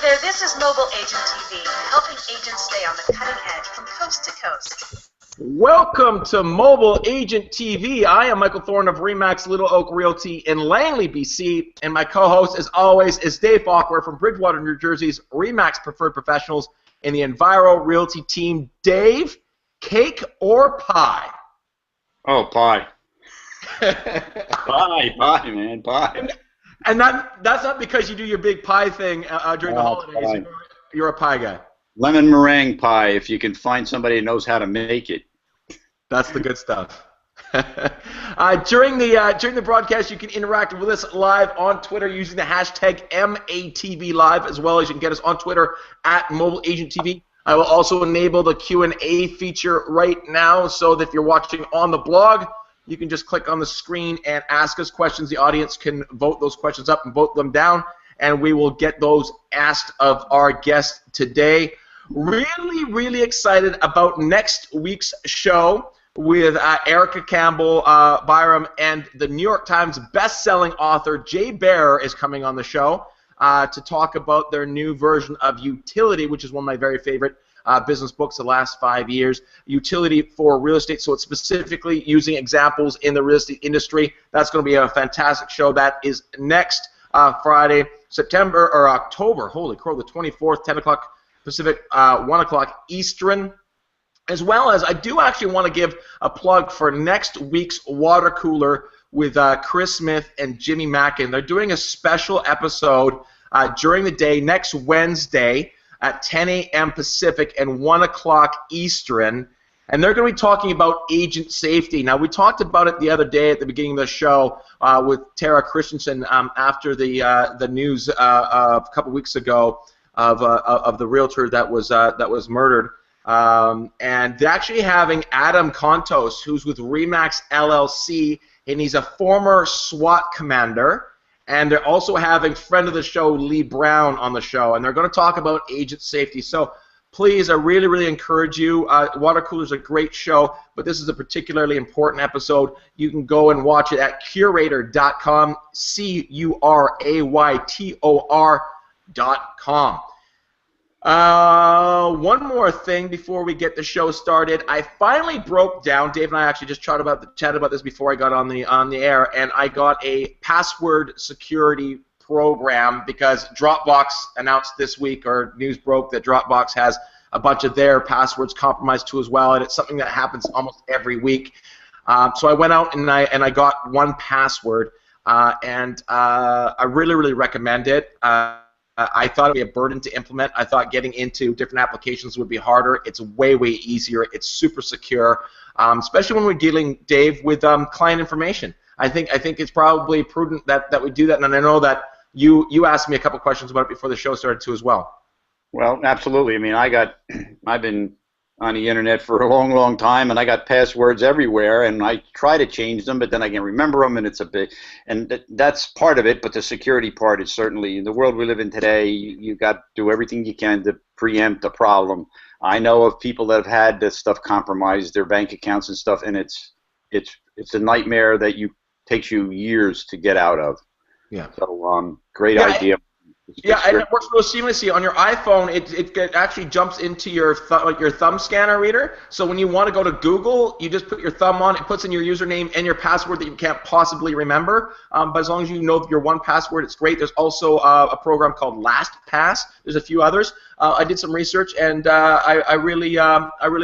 there, this is Mobile Agent TV, helping agents stay on the cutting edge from coast to coast. Welcome to Mobile Agent TV. I am Michael Thorne of RE/MAX Little Oak Realty in Langley, BC, and my co-host, as always, is Dave Faulkner from Bridgewater, New Jersey's RE/MAX Preferred Professionals in the Enviro Realty team. Dave, cake or pie? Oh, pie. Pie, man, pie. And that's not because you do your big pie thing during the holidays. Pie. You're a pie guy. Lemon meringue pie, if you can find somebody who knows how to make it. That's the good stuff. During the broadcast, you can interact with us live on Twitter using the hashtag MATVLive, as well as you can get us on Twitter at Mobile Agent TV. I will also enable the Q&A feature right now, so that if you're watching on the blog, you can just click on the screen and ask us questions. The audience can vote those questions up and vote them down, and we will get those asked of our guest today. Really, really excited about next week's show with Erica Campbell Byram, and the New York Times best-selling author Jay Baer is coming on the show to talk about their new version of Utility, which is one of my very favorite business books the last 5 years. Utility for real estate, so it's specifically using examples in the real estate industry. That's going to be a fantastic show. That is next Friday, October, holy crow, the 24th, 10 o'clock Pacific, 1 o'clock Eastern. As well as, I do actually want to give a plug for next week's Water Cooler with Chris Smith and Jimmy Mackin. They're doing a special episode during the day next Wednesday at 10 a.m. Pacific and 1 o'clock Eastern, and they're going to be talking about agent safety. Now, we talked about it the other day at the beginning of the show with Tara Christensen after the news a couple weeks ago of the realtor that was murdered. And they're actually having Adam Contos, who's with RE/MAX LLC, and he's a former SWAT commander. And they're also having friend of the show, Lee Brown, on the show, and they're going to talk about agent safety. So please, I really, really encourage you. Water Cooler is a great show, but this is a particularly important episode. You can go and watch it at Curaytor.com, Curaytor.com. One more thing before we get the show started. I finally broke down. Dave and I actually just chatted about this before I got on the air, and I got a password security program because Dropbox announced this week, or news broke, that Dropbox has a bunch of their passwords compromised too as well, and it's something that happens almost every week. So I went out and I got 1Password, and I really, really recommend it. I thought it would be a burden to implement. I thought getting into different applications would be harder. It's way, way easier. It's super secure, especially when we're dealing, Dave, with client information. I think it's probably prudent that we do that, and I know that you asked me a couple questions about it before the show started too as well. Well, absolutely. I mean, I've been on the internet for a long, long time, and I got passwords everywhere, and I try to change them, but then I can't remember them, and it's a big, and that's part of it, but the security part is certainly, in the world we live in today, you got to do everything you can to preempt a problem. I know of people that have had this stuff compromised, their bank accounts and stuff, and it's a nightmare that takes you years to get out of. Yeah. So, great idea. Yeah, and it works real seamlessly on your iPhone. It actually jumps into your thumb scanner reader. So when you want to go to Google, you just put your thumb on. It puts in your username and your password that you can't possibly remember. But as long as you know your 1Password, it's great. There's also a program called LastPass. There's a few others. I did some research, and I really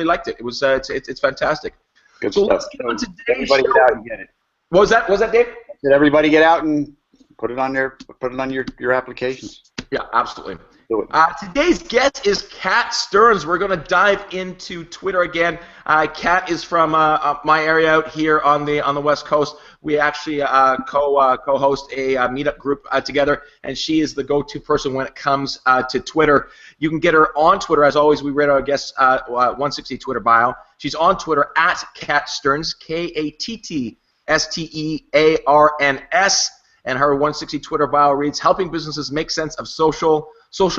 liked it. It's fantastic. Good so stuff. Let's get on today's everybody show. Get out and get it. What was that, Dave? Did everybody get out and put it on your applications? Yeah, absolutely. Do it. Today's guest is Kat Stearns. We're going to dive into Twitter again. Kat is from my area out here on the West Coast. We actually co-host a meetup group together, and she is the go-to person when it comes to Twitter. You can get her on Twitter. As always, we read our guest's 160 Twitter bio. She's on Twitter at Kat Stearns, KatStearns. And her 160 Twitter bio reads, helping businesses make sense of social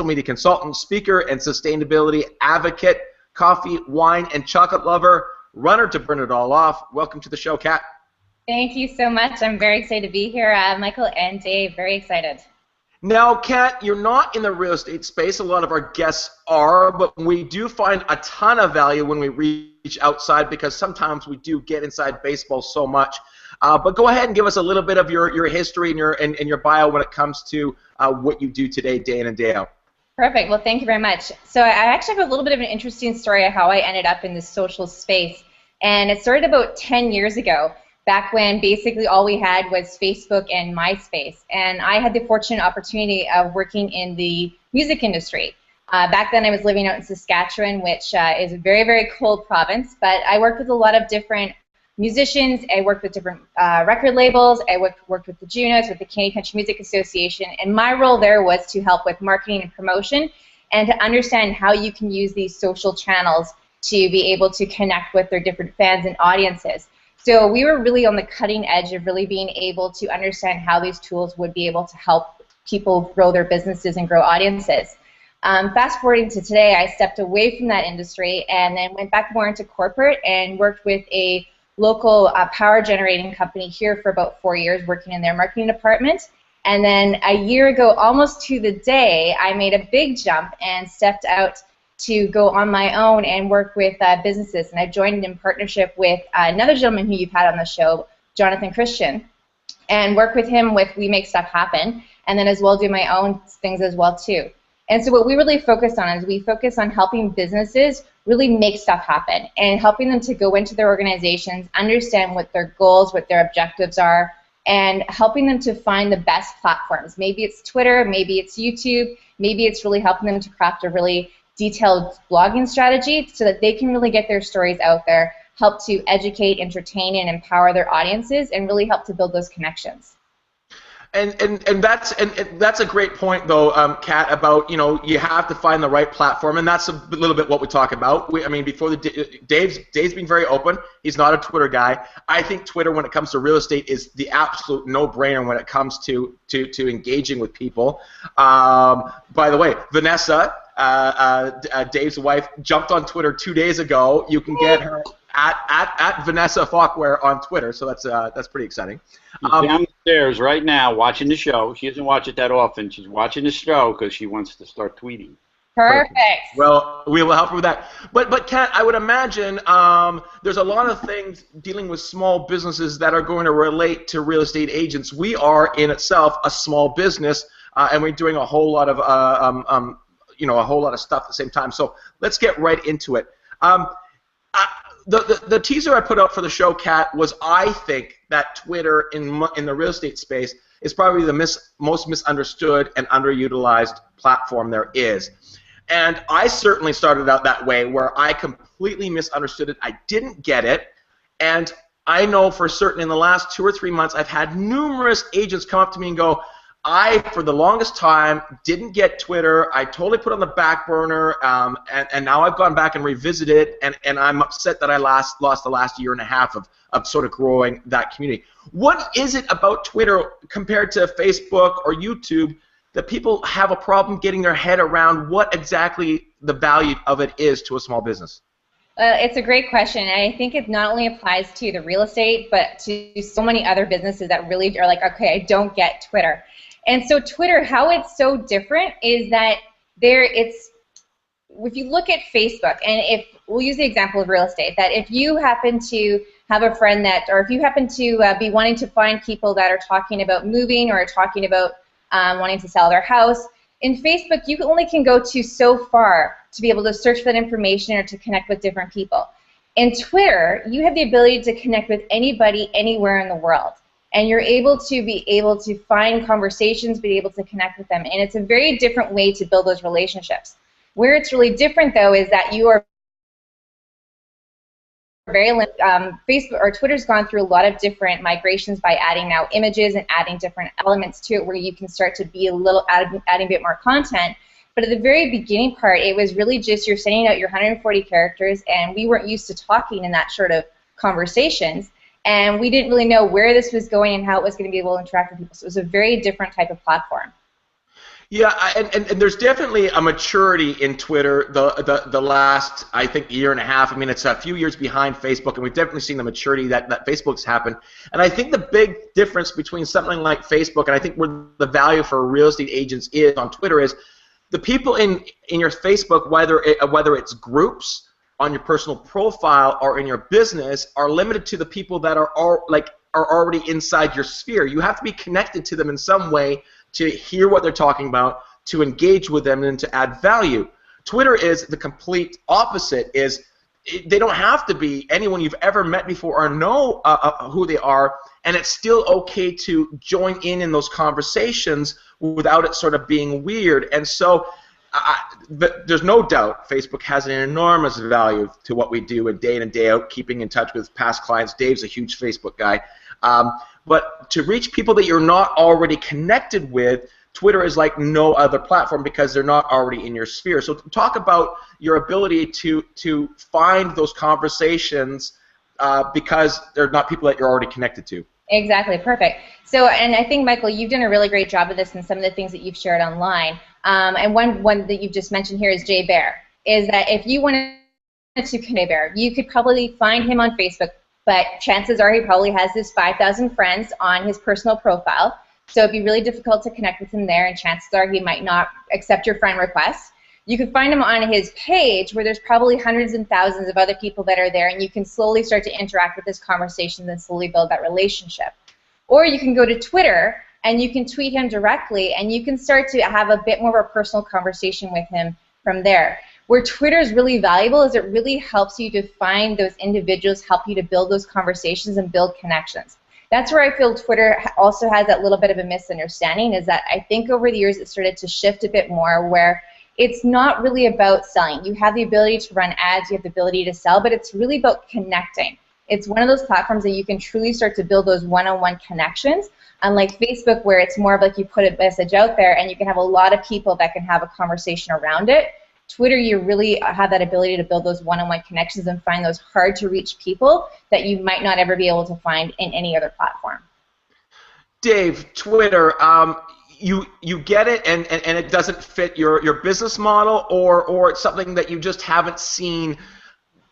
media consultant, speaker, and sustainability advocate, coffee, wine, and chocolate lover, runner to burn it all off. Welcome to the show, Kat. Thank you so much. I'm very excited to be here, Michael and Dave. Very excited. Now, Kat, you're not in the real estate space. A lot of our guests are, but we do find a ton of value when we reach outside because sometimes we do get inside baseball so much. But go ahead and give us a little bit of your history and your bio when it comes to what you do today, day in and day out. Perfect. Well, thank you very much. So I actually have a little bit of an interesting story of how I ended up in this social space. And it started about 10 years ago, back when basically all we had was Facebook and MySpace. And I had the fortunate opportunity of working in the music industry. Back then I was living out in Saskatchewan, which is a very, very cold province, but I worked with a lot of different musicians. I worked with different record labels. I worked with the Junos, with the Canadian Country Music Association, and my role there was to help with marketing and promotion and to understand how you can use these social channels to be able to connect with their different fans and audiences. So we were really on the cutting edge of really being able to understand how these tools would be able to help people grow their businesses and grow audiences. Fast forwarding to today, I stepped away from that industry and then went back more into corporate and worked with a local power generating company here for about 4 years, working in their marketing department. And then a year ago, almost to the day, I made a big jump and stepped out to go on my own and work with businesses. And I joined in partnership with another gentleman who you've had on the show, Jonathan Christian, and work with him with We Make Stuff Happen, and then as well do my own things as well too. And so what we really focus on is we focus on helping businesses really make stuff happen and helping them to go into their organizations, understand what their goals, what their objectives are, and helping them to find the best platforms. Maybe it's Twitter, maybe it's YouTube, maybe it's really helping them to craft a really detailed blogging strategy so that they can really get their stories out there, help to educate, entertain, and empower their audiences, and really help to build those connections. And that's a great point though, Kat, about you have to find the right platform, and that's a little bit what we talk about. I mean, before Dave's been very open. He's not a Twitter guy. I think Twitter, when it comes to real estate, is the absolute no-brainer when it comes to engaging with people. By the way, Vanessa, Dave's wife, jumped on Twitter 2 days ago. You can get her at Vanessa Falkware on Twitter, so that's pretty exciting. She's downstairs right now watching the show. She doesn't watch it that often. She's watching the show because she wants to start tweeting. Perfect. Well, we will help her with that. But Kat, I would imagine there's a lot of things dealing with small businesses that are going to relate to real estate agents. We are in itself a small business, and we're doing a whole lot of a whole lot of stuff at the same time. So let's get right into it. The teaser I put out for the show, Kat, was I think that Twitter in the real estate space is probably the most misunderstood and underutilized platform there is. And I certainly started out that way, where I completely misunderstood it. I didn't get it. And I know for certain in the last 2 or 3 months I've had numerous agents come up to me and go, I, for the longest time, didn't get Twitter. I totally put it on the back burner, and now I've gone back and revisited it, and I'm upset that I lost the last year and a half of sort of growing that community. What is it about Twitter compared to Facebook or YouTube that people have a problem getting their head around what exactly the value of it is to a small business? It's a great question, and I think it not only applies to the real estate, but to so many other businesses that really are like, okay, I don't get Twitter. And so Twitter, how it's so different is that if you look at Facebook, and if we'll use the example of real estate, that if you happen to have a friend that, or if you happen to be wanting to find people that are talking about moving or talking about wanting to sell their house, in Facebook you only can go to so far to be able to search for that information or to connect with different people. In Twitter, you have the ability to connect with anybody anywhere in the world. And you're able to find conversations, be able to connect with them. And it's a very different way to build those relationships. Where it's really different, though, is that you are very Facebook or Twitter's gone through a lot of different migrations by adding now images and adding different elements to it where you can start to be adding a bit more content. But at the very beginning part, it was really just you're sending out your 140 characters, and we weren't used to talking in that sort of conversations. And we didn't really know where this was going and how it was going to be able to interact with people. So it was a very different type of platform. Yeah, and there's definitely a maturity in Twitter the last, I think, year and a half. I mean, it's a few years behind Facebook, and we've definitely seen the maturity that Facebook's happened. And I think the big difference between something like Facebook and I think where the value for real estate agents is on Twitter is the people in your Facebook, whether it's groups on your personal profile or in your business, are limited to the people that are already inside your sphere. You have to be connected to them in some way to hear what they're talking about, to engage with them, and to add value. Twitter is the complete opposite. They don't have to be anyone you've ever met before or know who they are, and it's still okay to join in those conversations without it sort of being weird. And so there's no doubt Facebook has an enormous value to what we do day in and day out, keeping in touch with past clients. Dave's a huge Facebook guy. But to reach people that you're not already connected with, Twitter is like no other platform because they're not already in your sphere. So talk about your ability to find those conversations because they're not people that you're already connected to. Exactly, perfect. So, and I think, Michael, you've done a really great job of this in some of the things that you've shared online. And one that you've just mentioned here is Jay Bear, is that if you wanted to connect Bear, you could probably find him on Facebook, but chances are he probably has his 5,000 friends on his personal profile, so it'd be really difficult to connect with him there, and chances are he might not accept your friend request. You could find him on his page where there's probably hundreds and thousands of other people that are there, and you can slowly start to interact with this conversation and slowly build that relationship. Or you can go to Twitter and you can tweet him directly, and you can start to have a bit more of a personal conversation with him from there. Where Twitter is really valuable is it really helps you to find those individuals, help you to build those conversations and build connections. That's where I feel Twitter also has that little bit of a misunderstanding, is that I think over the years it started to shift a bit more where it's not really about selling. You have the ability to run ads, you have the ability to sell, but it's really about connecting. It's one of those platforms that you can truly start to build those one-on-one connections, unlike Facebook where it's more of like you put a message out there and you can have a lot of people that can have a conversation around it. Twitter, you really have that ability to build those one-on-one connections and find those hard-to-reach people that you might not ever be able to find in any other platform. Dave, Twitter, you get it, and it doesn't fit your business model, or it's something that you just haven't seen,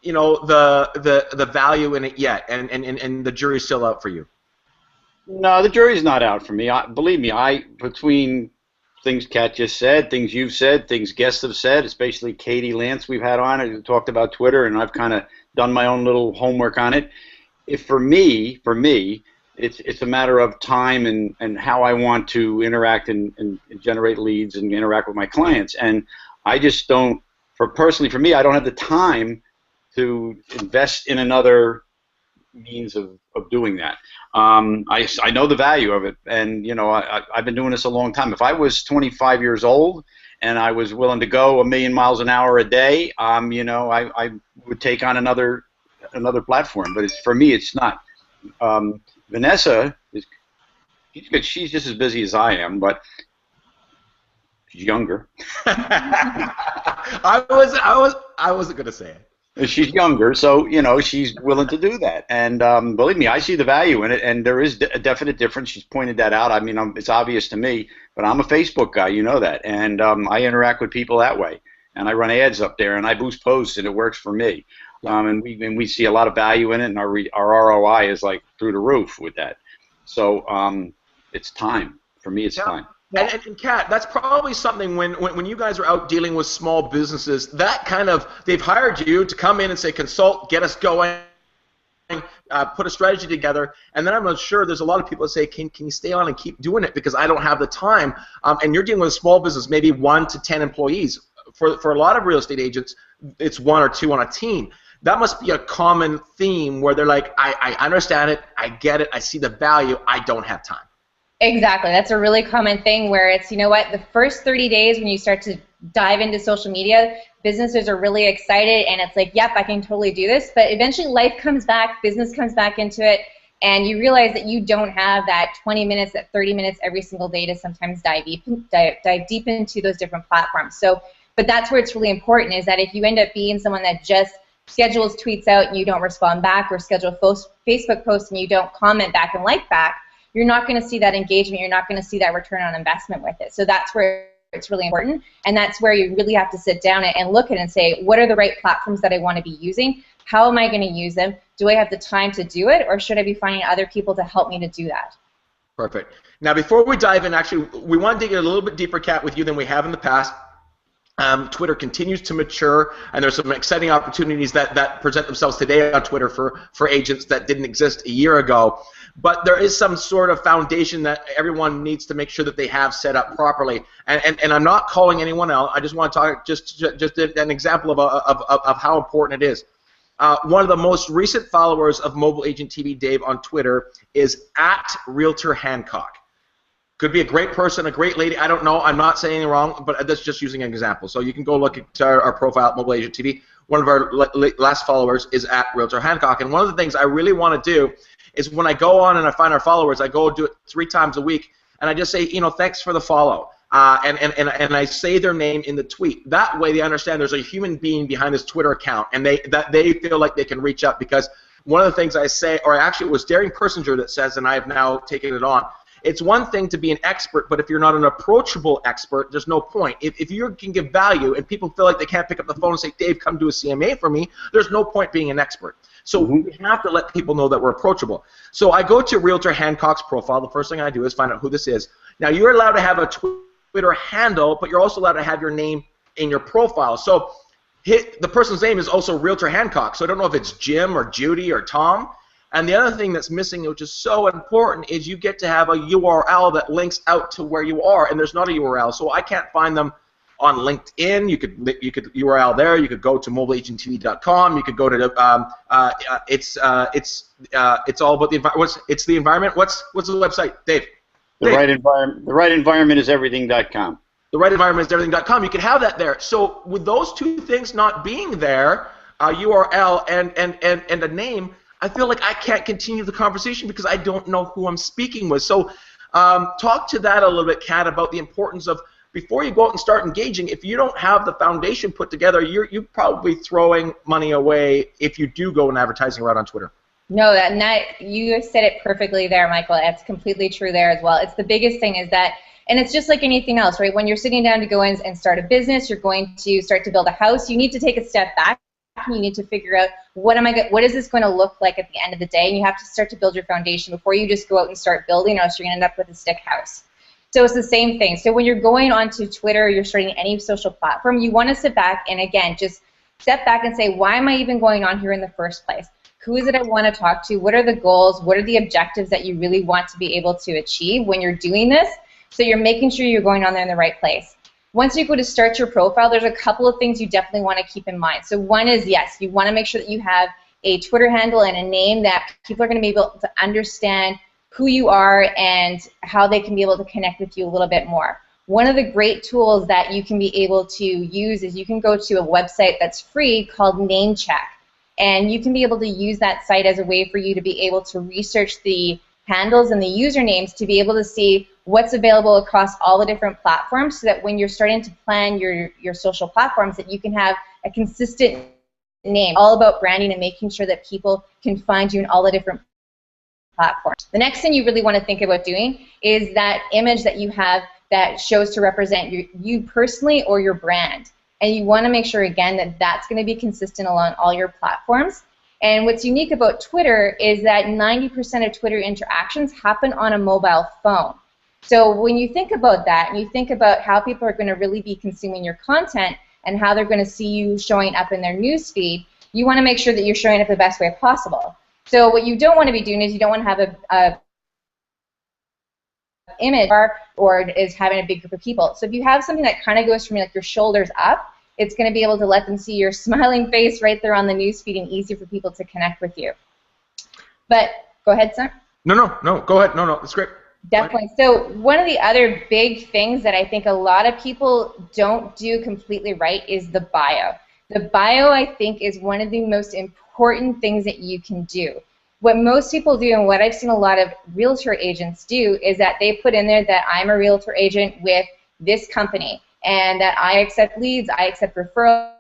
you know, the value in it yet, and the jury's still out for you. No, the jury's not out for me. Believe me, between things Kat just said, things you've said, things guests have said, especially Katie Lance we've had on it, who talked about Twitter, and I've kind of done my own little homework on it. For me, it's a matter of time and how I want to interact and generate leads and interact with my clients. And I just don't, personally for me, I don't have the time to invest in another means of doing that. I know the value of it, and you know I've been doing this a long time. If I was 25 years old and I was willing to go 1,000,000 miles an hour a day, you know, I would take on another platform. But for me, it's not. Vanessa she's good. She's just as busy as I am, but she's younger. I wasn't gonna say it. She's younger, so you know she's willing to do that, and believe me, I see the value in it, and there is a definite difference. She's pointed that out. I mean, it's obvious to me, but I'm a Facebook guy, you know that, and I interact with people that way, and I run ads up there, and I boost posts, and it works for me, and we see a lot of value in it, and our ROI is like through the roof with that. So it's time for me. It's time. And Kat, that's probably something when you guys are out dealing with small businesses, that kind of, they've hired you to come in and say, consult, get us going, put a strategy together, and then I'm not sure there's a lot of people that say, can you stay on and keep doing it because I don't have the time, and you're dealing with a small business, maybe 1 to 10 employees. For a lot of real estate agents, it's 1 or 2 on a team. That must be a common theme where they're like, I understand it, I get it, I see the value, I don't have time. Exactly. That's a really common thing where it's, you know what, the first 30 days when you start to dive into social media, businesses are really excited and it's like, yep, I can totally do this. But eventually life comes back, business comes back into it, and you realize that you don't have that 20 minutes, that 30 minutes every single day to sometimes dive deep into those different platforms. So, but that's where it's really important, is that if you end up being someone that just schedules tweets out and you don't respond back, or schedule Facebook posts and you don't comment back and like back, you're not going to see that engagement, you're not going to see that return on investment with it. So that's where it's really important, and that's where you really have to sit down and look at it and say, what are the right platforms that I want to be using? How am I going to use them? Do I have the time to do it, or should I be finding other people to help me to do that? Perfect. Now, before we dive in, actually, we want to dig a little bit deeper, Kat, with you than we have in the past. Twitter continues to mature, and there's some exciting opportunities that present themselves today on Twitter for agents that didn't exist a year ago. But there is some sort of foundation that everyone needs to make sure that they have set up properly. And I'm not calling anyone out. I just want to talk just an example of how important it is. One of the most recent followers of Mobile Agent TV, Dave, on Twitter is @RealtorHancock. Could be a great person, a great lady. I don't know. I'm not saying anything wrong, but that's just using an example. So you can go look at our profile at Mobile Agent TV. One of our last followers is @RealtorHancock. And one of the things I really want to do is when I go on and I find our followers, I go do it 3 times a week, and I just say, thanks for the follow. And I say their name in the tweet. That way they understand there's a human being behind this Twitter account, and they feel like they can reach up, because one of the things I say, or actually it was Daring Persinger that says, and I have now taken it on, it's one thing to be an expert, but if you're not an approachable expert, there's no point. If you can give value and people feel like they can't pick up the phone and say, Dave, come do a CMA for me, there's no point being an expert. So we have to let people know that we're approachable. So I go to Realtor Hancock's profile. The first thing I do is find out who this is. Now, you're allowed to have a Twitter handle, but you're also allowed to have your name in your profile. So the person's name is also Realtor Hancock. So I don't know if it's Jim or Judy or Tom. And the other thing that's missing, which is so important, is you get to have a URL that links out to where you are, and there's not a URL. So I can't find them on LinkedIn. You could URL there. You could go to mobileagenttv.com. You could go to it's all about the environment. It's the environment. What's the website, Dave? The right environment is everything.com. The right environment is everything.com. You can have that there. So with those two things not being there, a URL and a name, I feel like I can't continue the conversation because I don't know who I'm speaking with. So talk to that a little bit, Kat, about the importance of, before you go out and start engaging, if you don't have the foundation put together, you're probably throwing money away if you do go an advertising route on Twitter. No, you said it perfectly there, Michael. That's completely true there as well. It's the biggest thing is that, and it's just like anything else, right? When you're sitting down to go in and start a business, you're going to start to build a house, you need to take a step back. You need to figure out what is this going to look like at the end of the day, and you have to start to build your foundation before you just go out and start building, or else you're going to end up with a stick house. So it's the same thing. So when you're going onto Twitter, you're starting any social platform, you want to sit back and, again, just step back and say, why am I even going on here in the first place? Who is it I want to talk to? What are the goals? What are the objectives that you really want to be able to achieve when you're doing this? So you're making sure you're going on there in the right place. Once you go to start your profile, there's a couple of things you definitely want to keep in mind. So one is, yes, you want to make sure that you have a Twitter handle and a name that people are going to be able to understand who you are and how they can be able to connect with you a little bit more. One of the great tools that you can be able to use is you can go to a website that's free called Namecheck. And you can be able to use that site as a way for you to be able to research the handles and the usernames to be able to see what's available across all the different platforms, so that when you're starting to plan your social platforms, that you can have a consistent name. All about branding and making sure that people can find you in all the different platforms. The next thing you really want to think about doing is that image that you have that shows to represent you personally or your brand. And you want to make sure, again, that that's going to be consistent along all your platforms. And what's unique about Twitter is that 90% of Twitter interactions happen on a mobile phone. So when you think about that, and you think about how people are going to really be consuming your content and how they're going to see you showing up in their news feed, you want to make sure that you're showing up the best way possible. So what you don't want to be doing is you don't want to have a image or is having a big group of people. So if you have something that kind of goes from like your shoulders up, it's going to be able to let them see your smiling face right there on the news feed and easier for people to connect with you. But go ahead, sir. No, go ahead. No, that's great. Definitely. So one of the other big things that I think a lot of people don't do completely right is the bio. The bio, I think, is one of the most important things that you can do. What most people do, and what I've seen a lot of realtor agents do, is that they put in there that I'm a realtor agent with this company, and that I accept leads, I accept referrals.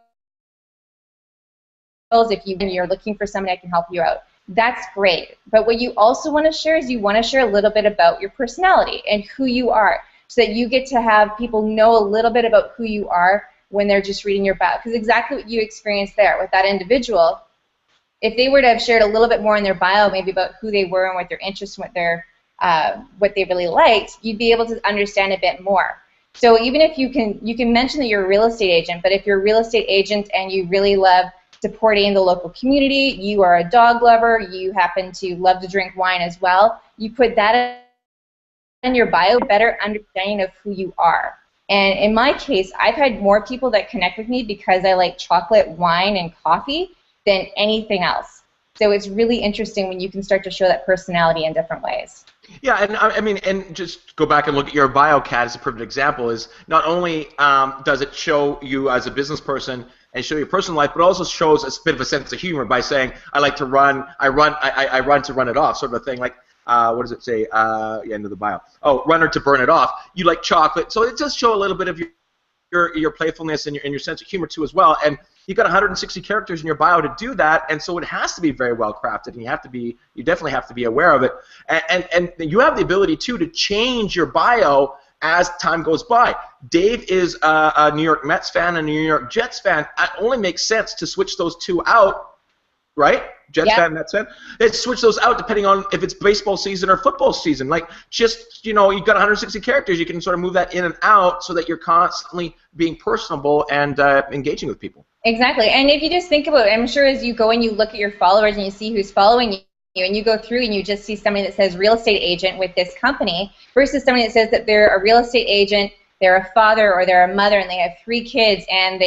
If you're looking for somebody, I can help you out. That's great. But what you also want to share is you want to share a little bit about your personality and who you are. so that you get to have people know a little bit about who you are when they're just reading your bio. Because exactly what you experienced there with that individual, if they were to have shared a little bit more in their bio, maybe about who they were and what their interests and what they really liked, you'd be able to understand a bit more. So even if you can mention that you're a real estate agent, but if you're a real estate agent and you really love supporting the local community, you are a dog lover, you happen to love to drink wine as well, you put that in your bio, better understanding of who you are. And in my case, I've had more people that connect with me because I like chocolate, wine, and coffee than anything else. So it's really interesting when you can start to show that personality in different ways. Yeah, and I mean, and just go back and look at your bio, Kat, as a perfect example. Is not only does it show you as a business person and show your personal life, but also shows a bit of a sense of humor by saying, I like to run, I run to run it off, sort of a thing. Like, what does it say? End of the bio. Oh, runner to burn it off. You like chocolate, so it does show a little bit of your playfulness and your sense of humor too as well. And you've got 160 characters in your bio to do that, and so it has to be very well crafted, and you definitely have to be aware of it. And you have the ability too to change your bio as time goes by. Dave is a New York Mets fan and a New York Jets fan. It only makes sense to switch those two out, right? Jets fan, Mets fan. They switch those out depending on if it's baseball season or football season. Like, just, you've got 160 characters. You can sort of move that in and out so that you're constantly being personable and engaging with people. Exactly. And if you just think about it, I'm sure as you go and you look at your followers and you see who's following you, and you go through and you just see somebody that says real estate agent with this company versus somebody that says that they're a real estate agent, they're a father or they're a mother and they have 3 kids and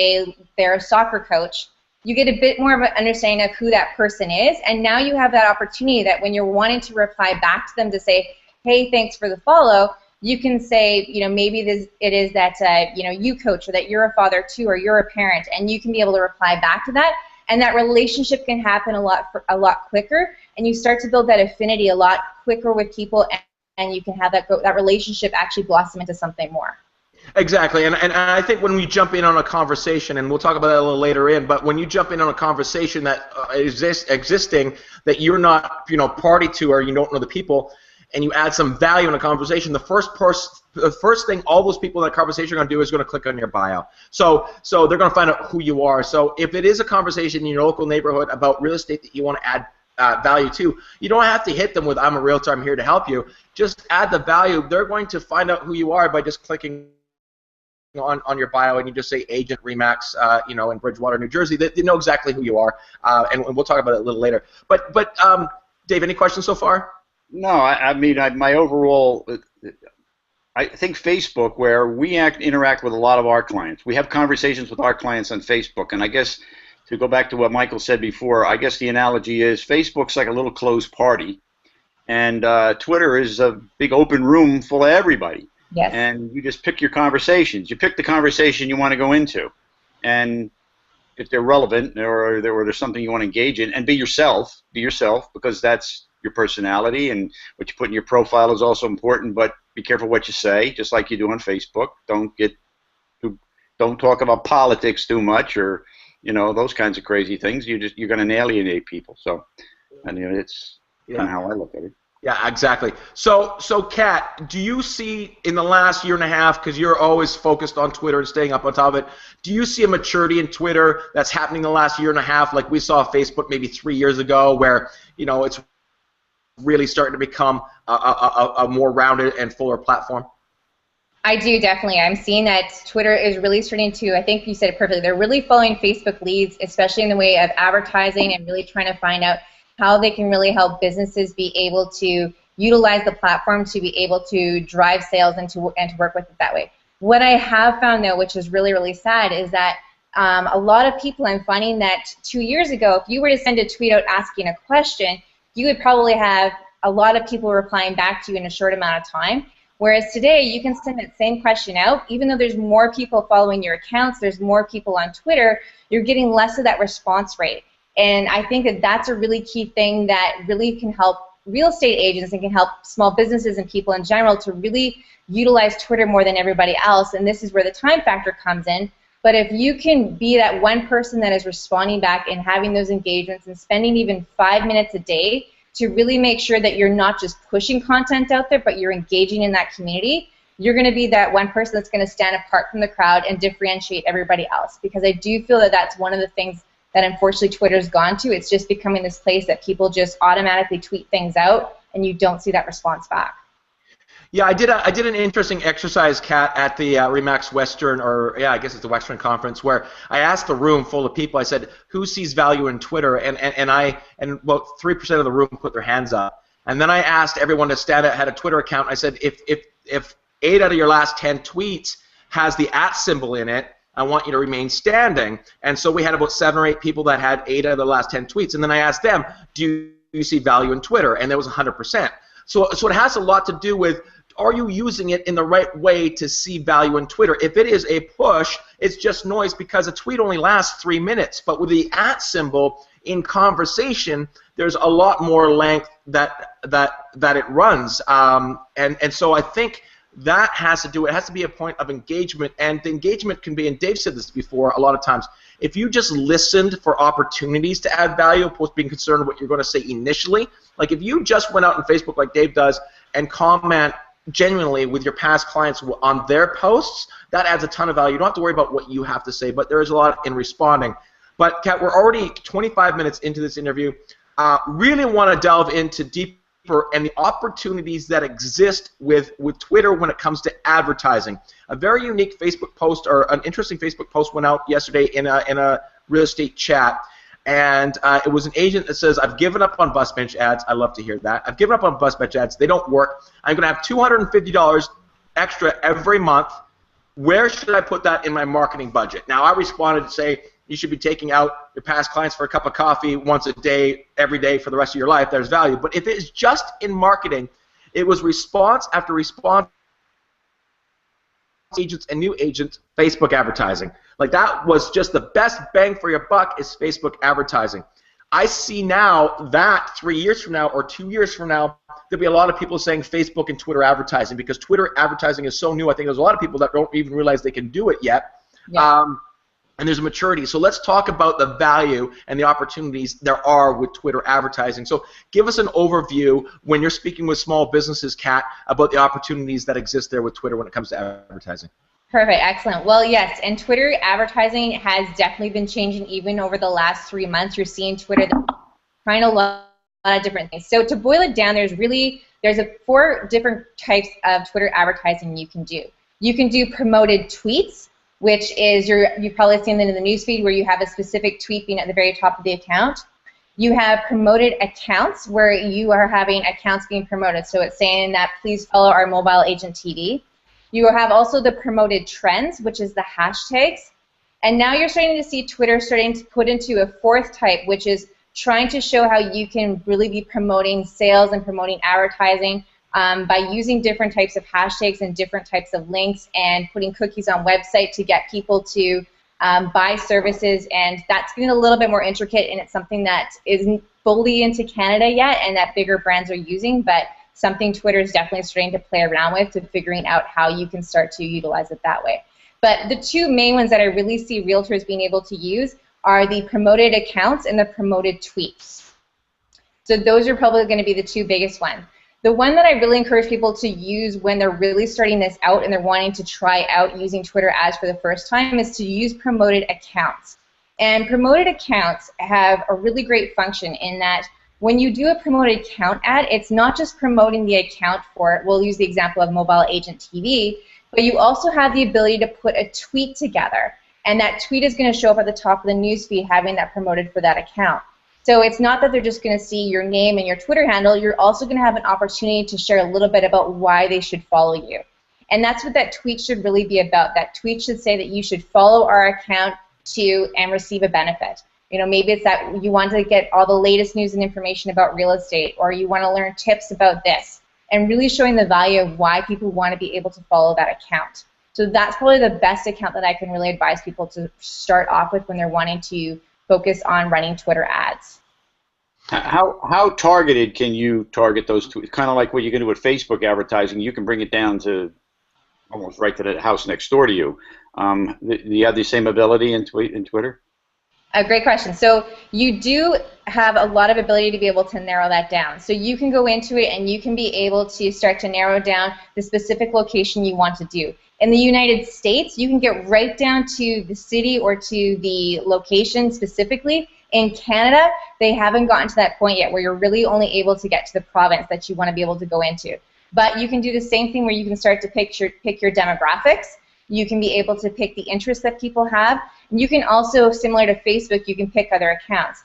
they're a soccer coach, you get a bit more of an understanding of who that person is, and now you have that opportunity that when you're wanting to reply back to them to say, hey, thanks for the follow, you can say, maybe it is that, you coach, or that you're a father too, or you're a parent, and you can be able to reply back to that, and that relationship can happen a lot quicker, and you start to build that affinity a lot quicker with people, and you can have that relationship actually blossom into something more. Exactly, and I think when we jump in on a conversation, and we'll talk about that a little later in, but when you jump in on a conversation that existing that you're not party to, or you don't know the people, and you add some value in a conversation, the first thing all those people in that conversation are going to do is going to click on your bio. So they're going to find out who you are. So if it is a conversation in your local neighborhood about real estate that you want to add value to, you don't have to hit them with, I'm a realtor, I'm here to help you. Just add the value. They're going to find out who you are by just clicking on your bio, and you just say Agent Remax, in Bridgewater, New Jersey. They know exactly who you are, and we'll talk about it a little later. But Dave, any questions so far? No, I mean, my overall, I think Facebook, where we interact with a lot of our clients, we have conversations with our clients on Facebook, and I guess to go back to what Michael said before, I guess the analogy is Facebook's like a little closed party, and Twitter is a big open room full of everybody. Yes. And you just pick your conversations. You pick the conversation you want to go into, and if they're relevant or there's something you want to engage in, and be yourself, because that's your personality, and what you put in your profile is also important. But be careful what you say, just like you do on Facebook. Don't talk about politics too much, or those kinds of crazy things. You're going to alienate people. So, it's kind of how I look at it. Yeah, exactly. So Kat, do you see in the last year and a half, because you're always focused on Twitter and staying up on top of it, do you see a maturity in Twitter that's happening the last year and a half, like we saw Facebook maybe 3 years ago, where it's really starting to become a more rounded and fuller platform? I do, definitely. I'm seeing that Twitter is really starting to, I think you said it perfectly, they're really following Facebook leads, especially in the way of advertising and really trying to find out how they can really help businesses be able to utilize the platform to be able to drive sales and to work with it that way. What I have found, though, which is really, really sad, is that a lot of people, I'm finding that 2 years ago, if you were to send a tweet out asking a question, you would probably have a lot of people replying back to you in a short amount of time. Whereas today, you can send that same question out, even though there's more people following your accounts, there's more people on Twitter, you're getting less of that response rate. And I think that that's a really key thing that really can help real estate agents and can help small businesses and people in general to really utilize Twitter more than everybody else. And this is where the time factor comes in. But if you can be that one person that is responding back and having those engagements and spending even 5 minutes a day to really make sure that you're not just pushing content out there, but you're engaging in that community, you're going to be that one person that's going to stand apart from the crowd and differentiate everybody else. Because I do feel that that's one of the things that unfortunately Twitter's gone to. It's just becoming this place that people just automatically tweet things out and you don't see that response back. Yeah, I did an interesting exercise, Kat, at the Remax Western, or yeah, I guess it's the Western Conference, where I asked the room full of people. I said, "Who sees value in Twitter?" And about 3% of the room put their hands up. And then I asked everyone to stand up, had a Twitter account. I said, if 8 out of your last 10 tweets has the @ symbol in it, I want you to remain standing. And so we had about 7 or 8 people that had 8 out of the last 10 tweets. And then I asked them, do you see value in Twitter? And there was 100%. So it has a lot to do with, are you using it in the right way to see value in Twitter? If it is a push, it's just noise because a tweet only lasts 3 minutes. But with the @ symbol in conversation, there's a lot more length that it runs. And so I think that has to do, it has to be a point of engagement, and the engagement can be, and Dave said this before a lot of times, if you just listened for opportunities to add value opposed to being concerned with what you're going to say initially, like if you just went out on Facebook like Dave does and comment genuinely with your past clients on their posts, that adds a ton of value. You don't have to worry about what you have to say, but there is a lot in responding. But Kat, we're already 25 minutes into this interview. Really want to delve into deeper and the opportunities that exist with Twitter when it comes to advertising. A very unique Facebook post, or an interesting Facebook post, went out yesterday in a real estate chat, and it was an agent that says, "I've given up on bus bench ads." I love to hear that. "I've given up on bus bench ads. They don't work. I'm going to have $250 extra every month. Where should I put that in my marketing budget?" Now I responded to say, you should be taking out your past clients for a cup of coffee once a day, every day for the rest of your life. There's value. But if it is just in marketing, it was response after response, agents and new agents, Facebook advertising. Like that was just the best bang for your buck is Facebook advertising. I see now that 3 years from now or 2 years from now, there'll be a lot of people saying Facebook and Twitter advertising because Twitter advertising is so new. I think there's a lot of people that don't even realize they can do it yet. Yeah. And there's a maturity. So let's talk about the value and the opportunities there are with Twitter advertising. So give us an overview when you're speaking with small businesses, Kat, about the opportunities that exist there with Twitter when it comes to advertising. Perfect, excellent. Well, yes, and Twitter advertising has definitely been changing even over the last 3 months. You're seeing Twitter trying a lot of different things. So to boil it down, there's 4 different types of Twitter advertising you can do. You can do promoted tweets, which is you've probably seen that in the newsfeed where you have a specific tweet being at the very top of the account. You have promoted accounts where you are having accounts being promoted. So it's saying that please follow our mobile agent TV. You have also the promoted trends, which is the hashtags. And now you're starting to see Twitter starting to put into a 4th type, which is trying to show how you can really be promoting sales and promoting advertising by using different types of hashtags and different types of links and putting cookies on website to get people to buy services. And that's getting a little bit more intricate, and it's something that isn't fully into Canada yet and that bigger brands are using, but something Twitter is definitely starting to play around with to figuring out how you can start to utilize it that way. But the 2 main ones that I really see realtors being able to use are the promoted accounts and the promoted tweets. So those are probably going to be the 2 biggest ones. The one that I really encourage people to use when they're really starting this out and they're wanting to try out using Twitter ads for the first time is to use promoted accounts. And promoted accounts have a really great function in that when you do a promoted account ad, it's not just promoting the account for it. We'll use the example of Mobile Agent TV, but you also have the ability to put a tweet together. And that tweet is going to show up at the top of the newsfeed having that promoted for that account. So it's not that they're just going to see your name and your Twitter handle. You're also going to have an opportunity to share a little bit about why they should follow you. And that's what that tweet should really be about. That tweet should say that you should follow our account to and receive a benefit. You know, maybe it's that you want to get all the latest news and information about real estate, or you want to learn tips about this, and really showing the value of why people want to be able to follow that account. So that's probably the best account that I can really advise people to start off with when they're wanting to focus on running Twitter ads. How targeted can you target those tweets? Kind of like what you can do with Facebook advertising. You can bring it down to almost right to the house next door to you. Do you have the same ability in Twitter? A great question. So you do have a lot of ability to be able to narrow that down. So you can go into it and you can be able to start to narrow down the specific location you want to do. In the United States, you can get right down to the city or to the location specifically. In Canada, they haven't gotten to that point yet where you're really only able to get to the province that you want to be able to go into. But you can do the same thing where you can start to pick your demographics. You can be able to pick the interests that people have. And you can also, similar to Facebook, you can pick other accounts.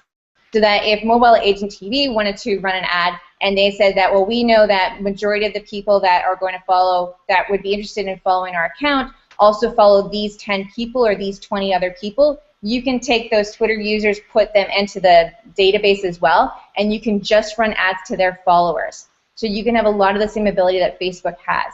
So that if Mobile Agent TV wanted to run an ad and they said that, well, we know that majority of the people that are going to follow, that would be interested in following our account, also follow these 10 people or these 20 other people, you can take those Twitter users, put them into the database as well, and you can just run ads to their followers. So you can have a lot of the same ability that Facebook has.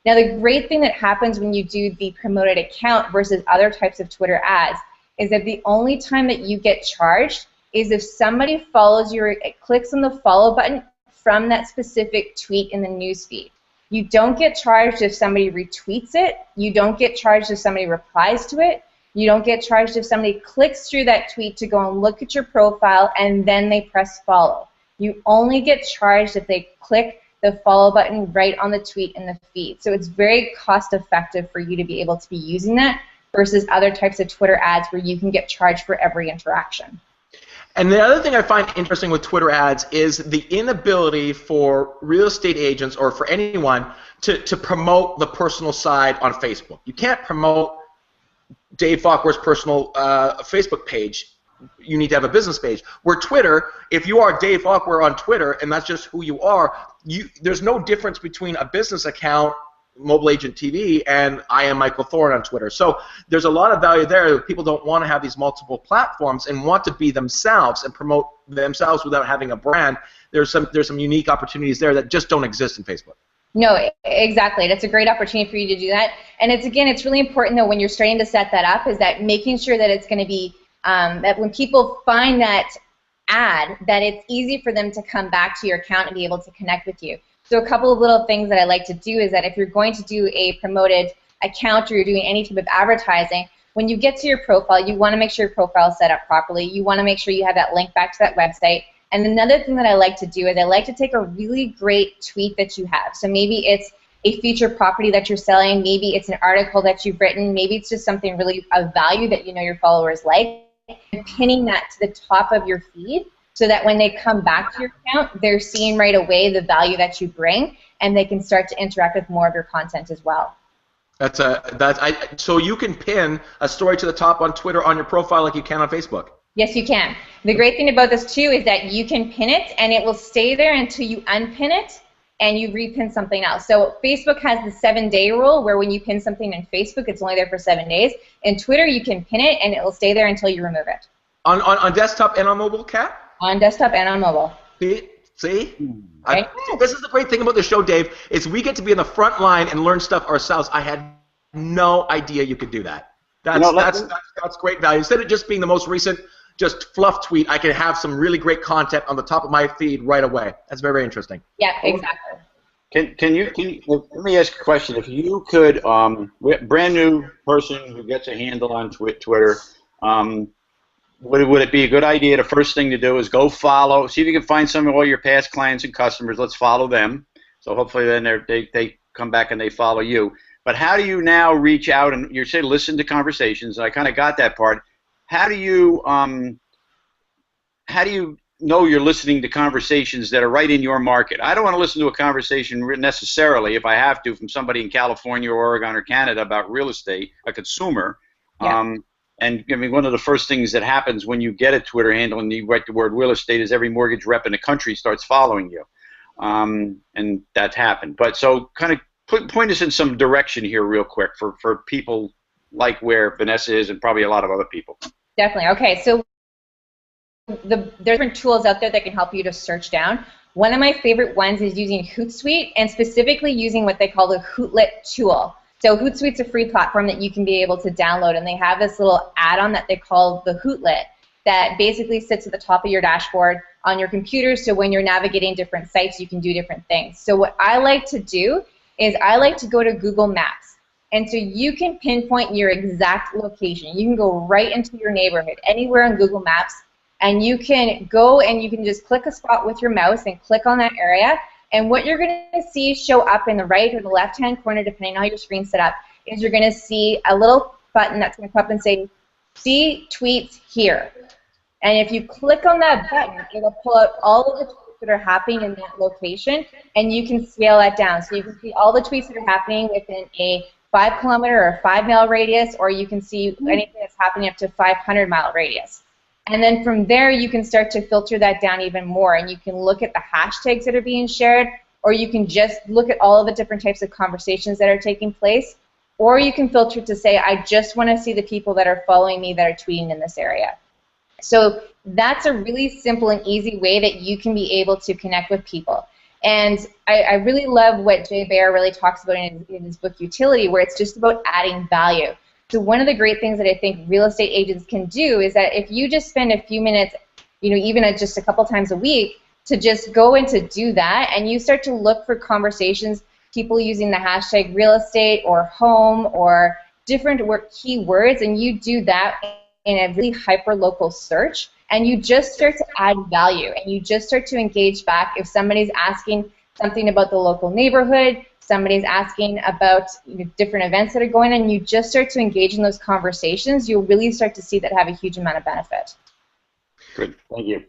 Now, the great thing that happens when you do the promoted account versus other types of Twitter ads is that the only time that you get charged is if somebody follows you, clicks on the follow button from that specific tweet in the newsfeed. You don't get charged if somebody retweets it. You don't get charged if somebody replies to it. You don't get charged if somebody clicks through that tweet to go and look at your profile and then they press follow. You only get charged if they click the follow button right on the tweet in the feed. So it's very cost effective for you to be able to be using that versus other types of Twitter ads where you can get charged for every interaction. And the other thing I find interesting with Twitter ads is the inability for real estate agents or for anyone to promote the personal side on Facebook. You can't promote Dave Fockworth's personal Facebook page. You need to have a business page. Where Twitter, if you are Dave Fockworth on Twitter and that's just who you are, there's no difference between a business account, Mobile Agent TV, and I am Michael Thorne on Twitter. So there's a lot of value there. People don't want to have these multiple platforms and want to be themselves and promote themselves without having a brand. There's some unique opportunities there that just don't exist in Facebook. No, exactly. That's a great opportunity for you to do that. And it's really important though when you're starting to set that up is that making sure that it's going to be that when people find that ad, that it's easy for them to come back to your account and be able to connect with you. So a couple of little things that I like to do is that if you're going to do a promoted account or you're doing any type of advertising, when you get to your profile, you want to make sure your profile is set up properly. You want to make sure you have that link back to that website. And another thing that I like to do is I like to take a really great tweet that you have. So maybe it's a featured property that you're selling, maybe it's an article that you've written, maybe it's just something really of value that you know your followers like, and pinning that to the top of your feed so that when they come back to your account, they're seeing right away the value that you bring, and they can start to interact with more of your content as well. So you can pin a story to the top on Twitter on your profile like you can on Facebook. Yes, you can. The great thing about this too is that you can pin it, and it will stay there until you unpin it and you repin something else. So Facebook has the 7-day rule where when you pin something in Facebook, it's only there for 7 days. In Twitter, you can pin it, and it will stay there until you remove it. On desktop and on mobile, Kat? On desktop and on mobile. See? Right. This is the great thing about the show, Dave, is we get to be in the front line and learn stuff ourselves. I had no idea you could do that. That's great value. Instead of just being the most recent just fluff tweet, I can have some really great content on the top of my feed right away. That's very, very interesting. Yeah, exactly. Can you let me ask a question? If you could, brand new person who gets a handle on Twitter, would it be a good idea? The first thing to do is go follow, see if you can find some of all your past clients and customers. Let's follow them. So hopefully then they come back and they follow you. But how do you now reach out and you say listen to conversations? And I kind of got that part. How do you know you're listening to conversations that are right in your market? I don't want to listen to a conversation necessarily, if I have to, from somebody in California or Oregon or Canada about real estate, a consumer. Yeah. And I mean, one of the first things that happens when you get a Twitter handle and you write the word real estate is every mortgage rep in the country starts following you. And that's happened. But so kind of point us in some direction here real quick for people like where Vanessa is and probably a lot of other people. Definitely. Okay, so there's different tools out there that can help you to search down. One of my favorite ones is using Hootsuite and specifically using what they call the Hootlet tool. So Hootsuite's a free platform that you can be able to download, and they have this little add-on that they call the Hootlet that basically sits at the top of your dashboard on your computer, so when you're navigating different sites, you can do different things. So what I like to do is I like to go to Google Maps. And so you can pinpoint your exact location. You can go right into your neighborhood, anywhere on Google Maps, and you can go and you can just click a spot with your mouse and click on that area. And what you're going to see show up in the right or the left-hand corner, depending on how your screen's set up, is you're going to see a little button that's going to come up and say, see tweets here. And if you click on that button, it'll pull out all of the tweets that are happening in that location, and you can scale that down. So you can see all the tweets that are happening within a 5-kilometer or 5-mile radius, or you can see anything that's happening up to 500-mile radius. And then from there, you can start to filter that down even more, and you can look at the hashtags that are being shared, or you can just look at all of the different types of conversations that are taking place, or you can filter to say, I just want to see the people that are following me that are tweeting in this area. So that's a really simple and easy way that you can be able to connect with people. And I really love what Jay Baer really talks about in his book Utility, where it's just about adding value. So one of the great things that I think real estate agents can do is that if you just spend a few minutes, even just a couple times a week, to just go and to do that, and you start to look for conversations, people using the hashtag real estate or home or different keywords, and you do that in a really hyper-local search, and you just start to add value, and you just start to engage back. If somebody's asking something about the local neighborhood, somebody's asking about different events that are going on, and you just start to engage in those conversations, you'll really start to see that have a huge amount of benefit. Good, thank you.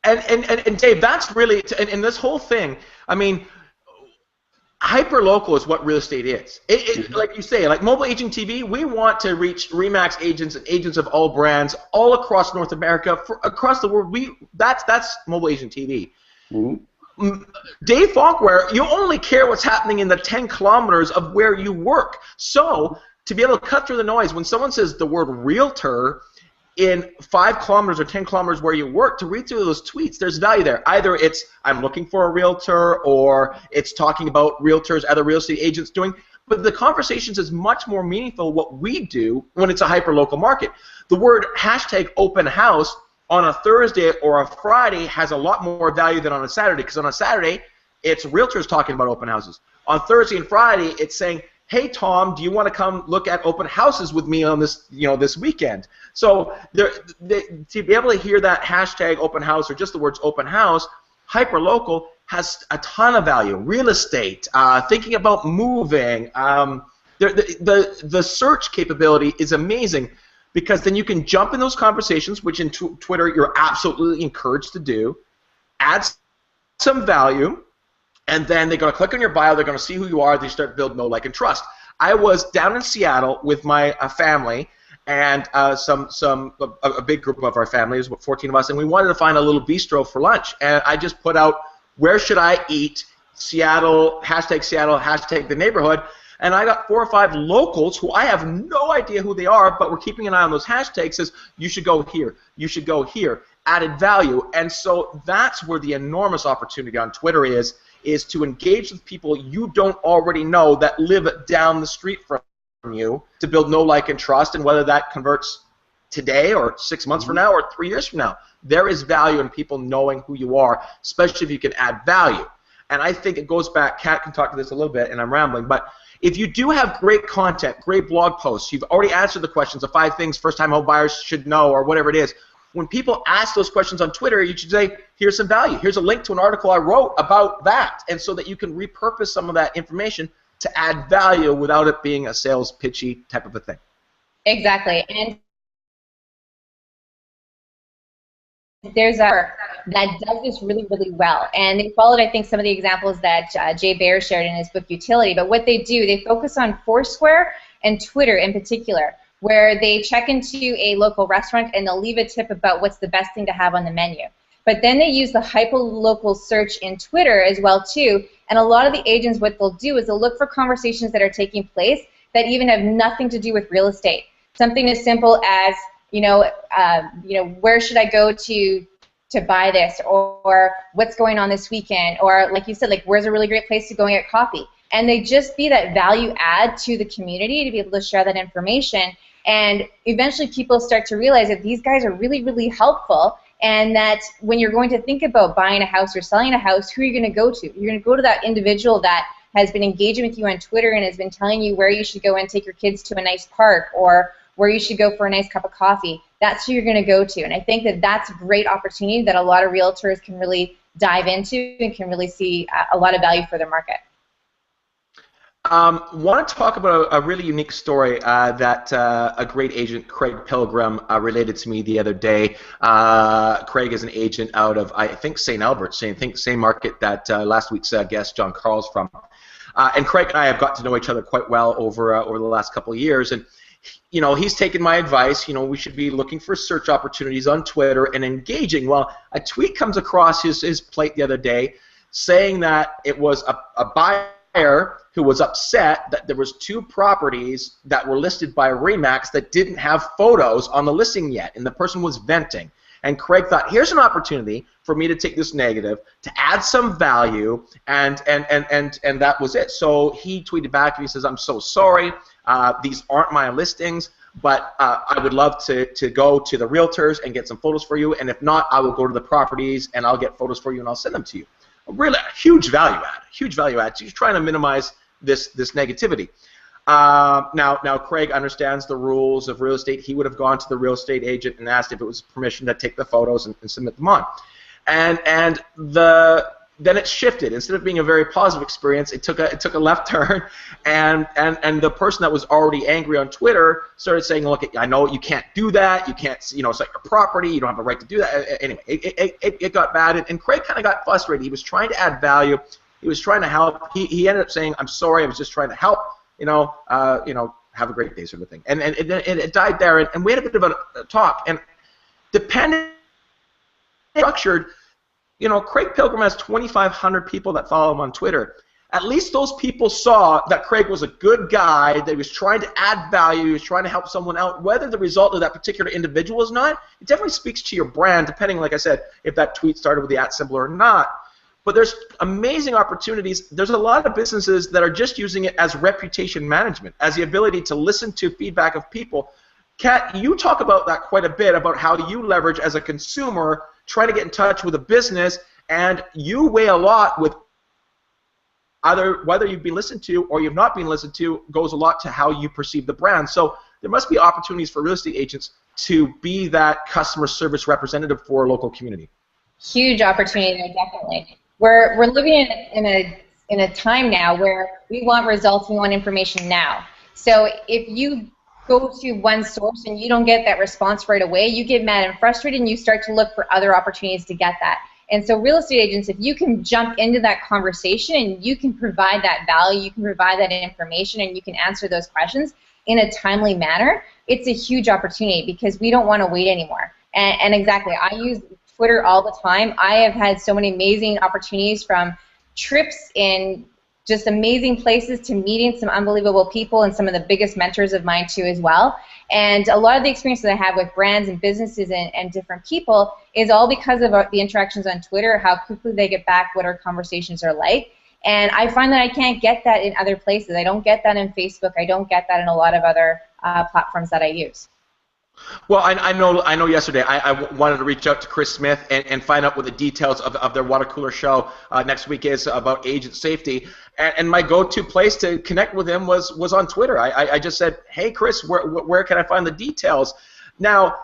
And Dave, that's really, and this whole thing, I mean, hyper-local is what real estate is. Like you say, like Mobile Agent TV, we want to reach RE/MAX agents and agents of all brands all across North America, across the world. That's Mobile Agent TV. Dave Falkware, you only care what's happening in the 10 kilometers of where you work. So to be able to cut through the noise, when someone says the word realtor in 5 kilometers or 10 kilometers where you work, to read through those tweets, there's value there. Either it's I'm looking for a realtor, or it's talking about realtors other real estate agents doing. But the conversations is much more meaningful what we do when it's a hyper-local market. The word hashtag open house on a Thursday or a Friday has a lot more value than on a Saturday, because on a Saturday, it's realtors talking about open houses. On Thursday and Friday, it's saying, hey, Tom, do you want to come look at open houses with me on this, this weekend? So to be able to hear that hashtag open house or just the words open house, hyperlocal has a ton of value. Real estate, thinking about moving, the search capability is amazing, because then you can jump in those conversations, which in Twitter you're absolutely encouraged to do, add some value, and then they're going to click on your bio, they're going to see who you are, they start to build know, like, and trust. I was down in Seattle with my family and a big group of our family, there's about 14 of us, and we wanted to find a little bistro for lunch. And I just put out, where should I eat? Seattle, hashtag the neighborhood. And I got 4 or 5 locals who I have no idea who they are, but we're keeping an eye on those hashtags, says, you should go here, you should go here, added value. And so that's where the enormous opportunity on Twitter is to engage with people you don't already know that live down the street from you, to build know, like, and trust, and whether that converts today or 6 months from now or 3 years from now. There is value in people knowing who you are, especially if you can add value. And I think it goes back, Kat can talk to this a little bit, and I'm rambling, but if you do have great content, great blog posts, you've already answered the questions, the 5 things first-time home buyers should know, or whatever it is, when people ask those questions on Twitter, you should say, here's some value. Here's a link to an article I wrote about that, and so that you can repurpose some of that information to add value without it being a sales pitchy type of a thing. Exactly. And there's a that does this really, really well. And they followed, I think, some of the examples that Jay Baer shared in his book Utility. But what they do, they focus on Foursquare and Twitter in particular, where they check into a local restaurant and they'll leave a tip about what's the best thing to have on the menu. But then they use the hyper-local search in Twitter as well, too. And a lot of the agents, what they'll do is they'll look for conversations that are taking place that even have nothing to do with real estate. Something as simple as, where should I go to buy this, or what's going on this weekend, or like you said, like, where's a really great place to go and get coffee. And they just be that value add to the community to be able to share that information. And eventually people start to realize that these guys are really, really helpful, and that when you're going to think about buying a house or selling a house, who are you going to go to? You're going to go to that individual that has been engaging with you on Twitter and has been telling you where you should go and take your kids to a nice park or where you should go for a nice cup of coffee, that's who you're going to go to. And I think that that's a great opportunity that a lot of realtors can really dive into and can really see a lot of value for their market. Want to talk about a really unique story that a great agent, Craig Pilgrim, related to me the other day. Craig is an agent out of, I think, St. Albert, same market that last week's guest, John Carl's from. And Craig and I have got to know each other quite well over the last couple of years. And you know, he's taken my advice. You know, we should be looking for search opportunities on Twitter and engaging. Well, a tweet comes across his plate the other day saying that it was a buyer who was upset that there was 2 properties that were listed by RE/MAX that didn't have photos on the listing yet, and the person was venting. And Craig thought, here's an opportunity for me to take this negative, to add some value, and that was it. So he tweeted back and he says, I'm so sorry. These aren't my listings, but I would love to go to the realtors and get some photos for you, and if not, I will go to the properties and I'll get photos for you and I'll send them to you. Really a huge value add. He's trying to minimize this negativity. Now Craig understands the rules of real estate. He would have gone to the real estate agent and asked if it was permission to take the photos and submit them on. And then it shifted. Instead of being a very positive experience, it took a left turn, and the person that was already angry on Twitter started saying, look, I know you can't do that. You can't, you know, it's like your property. You don't have a right to do that. Anyway, it got bad, and Craig kind of got frustrated. He was trying to add value. He was trying to help. He ended up saying, I'm sorry, I was just trying to help. You know, have a great day, sort of thing. And it died there, and we had a bit of a talk. And depending structured, you know, Craig Pilgrim has 2,500 people that follow him on Twitter. At least those people saw that Craig was a good guy, that he was trying to add value, he was trying to help someone out. Whether the result of that particular individual is not, it definitely speaks to your brand, depending, like I said, if that tweet started with the @ symbol or not. But there's amazing opportunities. There's a lot of businesses that are just using it as reputation management, as the ability to listen to feedback of people. Kat, you talk about that quite a bit, about how you leverage as a consumer, trying to get in touch with a business, and you weigh a lot with either whether you've been listened to or you've not been listened to goes a lot to how you perceive the brand. So there must be opportunities for real estate agents to be that customer service representative for a local community. Huge opportunity there, definitely. We're living in a time now where we want results, we want information now. So if you go to one source and you don't get that response right away, you get mad and frustrated, and you start to look for other opportunities to get that. And so real estate agents, if you can jump into that conversation and you can provide that value, you can provide that information, and you can answer those questions in a timely manner, it's a huge opportunity because we don't want to wait anymore. And exactly, I use Twitter all the time. I have had so many amazing opportunities, from trips in just amazing places to meeting some unbelievable people and some of the biggest mentors of mine too as well. And a lot of the experience that I have with brands and businesses and different people is all because of the interactions on Twitter, how quickly they get back, what our conversations are like. And I find that I can't get that in other places. I don't get that in Facebook. I don't get that in a lot of other platforms that I use. Well, I know. Yesterday, I wanted to reach out to Chris Smith and find out what the details of their water cooler show next week is about agent safety. And my go-to place to connect with him was on Twitter. I just said, "Hey, Chris, where can I find the details?" Now,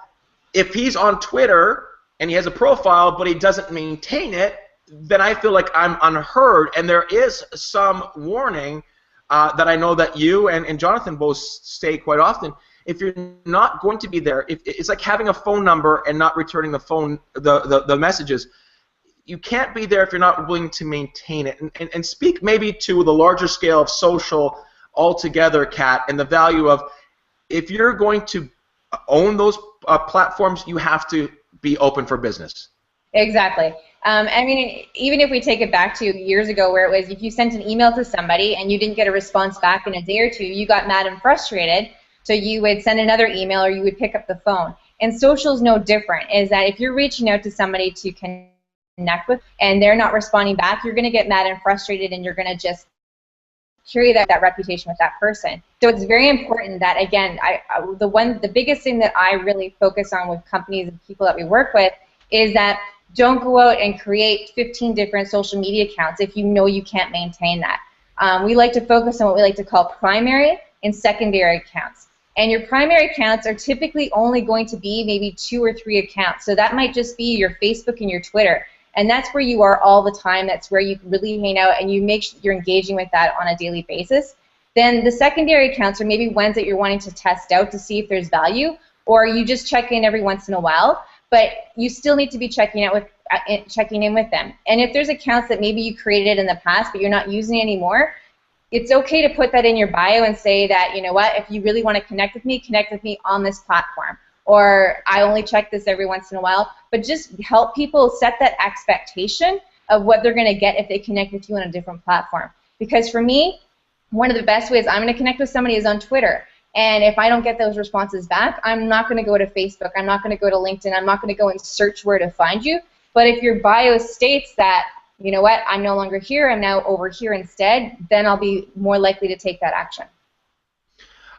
if he's on Twitter and he has a profile but he doesn't maintain it, then I feel like I'm unheard. And there is some warning that I know that you and Jonathan both say quite often. If you're not going to be there, it's like having a phone number and not returning the messages. You can't be there if you're not willing to maintain it. And speak maybe to the larger scale of social altogether, Kat, and the value of, if you're going to own those platforms, you have to be open for business. Exactly. I mean, even if we take it back to years ago, where it was, if you sent an email to somebody and you didn't get a response back in a day or two, you got mad and frustrated. So you would send another email or you would pick up the phone. And social is no different, is that if you're reaching out to somebody to connect with and they're not responding back, you're going to get mad and frustrated, and you're going to just carry that reputation with that person. So it's very important that, again, the biggest thing that I really focus on with companies and people that we work with is that don't go out and create 15 different social media accounts if you know you can't maintain that. We like to focus on what we like to call primary and secondary accounts. And your primary accounts are typically only going to be maybe 2 or 3 accounts. So that might just be your Facebook and your Twitter. And that's where you are all the time. That's where you really hang out, and you make sure you're engaging with that on a daily basis. Then the secondary accounts are maybe ones that you're wanting to test out to see if there's value, or you just check in every once in a while. But you still need to be checking in with them. And if there's accounts that maybe you created in the past but you're not using anymore, it's okay to put that in your bio and say that, you know what, if you really want to connect with me on this platform. Or I only check this every once in a while. But just help people set that expectation of what they're going to get if they connect with you on a different platform. Because for me, one of the best ways I'm going to connect with somebody is on Twitter. And if I don't get those responses back, I'm not going to go to Facebook. I'm not going to go to LinkedIn. I'm not going to go and search where to find you. But if your bio states that, you know what, I'm no longer here, I'm now over here instead, then I'll be more likely to take that action.